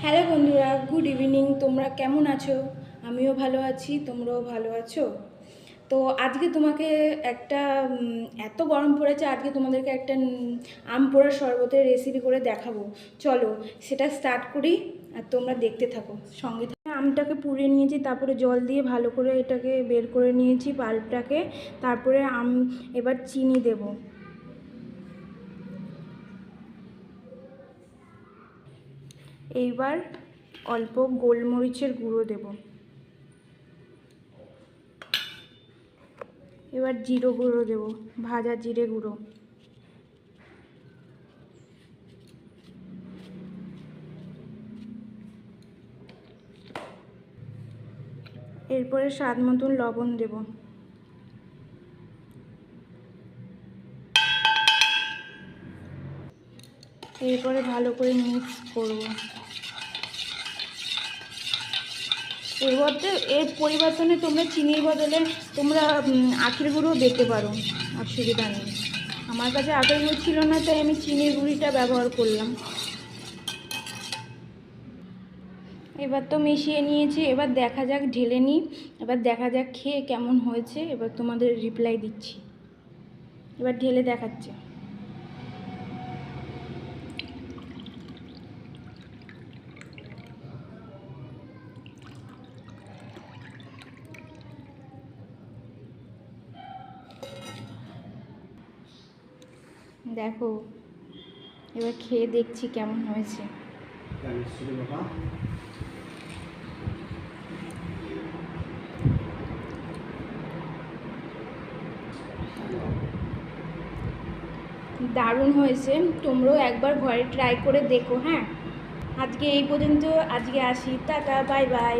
Hello বন্ধুরা, good evening. তোমরা কেমন আছো? আমিও ভালো আছি, তোমরাও ভালো আছো? তো আজকে তোমাকে একটা এত গরম পড়েছে, আজকে তোমাদেরকে একটা আম পোড়ার শরবতের রেসিপি করে দেখাবো। চলো সেটা স্টার্ট করি আর তোমরা দেখতে থাকো, সঙ্গে থাকো। আমটাকে পুড়িয়ে নিয়েছি, তারপরে জল দিয়ে ভালো করে এটাকে বের করে নিয়েছি পাল্পটাকে। তারপরে এবার চিনি দেবো। এইবার অল্প গোলমরিচের গুঁড়ো দেব। এবার জিরে গুঁড়ো দেব, ভাজা জিরে গুঁড়ো। এরপরে স্বাদ মতন লবণ দেব। এরপরে ভালো করে মিক্স করব। এর পরিবর্তনে তোমরা চিনির বদলে তোমরা আখের গুঁড়ো দিতে পারো, অসুবিধা নেই। আমার কাছে আখের গুঁড়ো ছিল না, তাই আমি চিনির গুঁড়িটা ব্যবহার করলাম। এবার তো মিশিয়ে নিয়েছি, এবার দেখা যাক, ঢেলে নিই। এবার দেখা যাক খেয়ে কেমন হয়েছে। এবার তোমাদের রিপ্লাই দিচ্ছি। এবার ঢেলে দেখাচ্ছে। দেখো, এবার খেয়ে দেখছি কেমন হয়েছে। দারুণ হয়েছে, তোমরাও একবার ঘরে ট্রাই করে দেখো। হ্যাঁ, আজকে এই পর্যন্ত, আজকে আসি, টাটা, বাই বাই।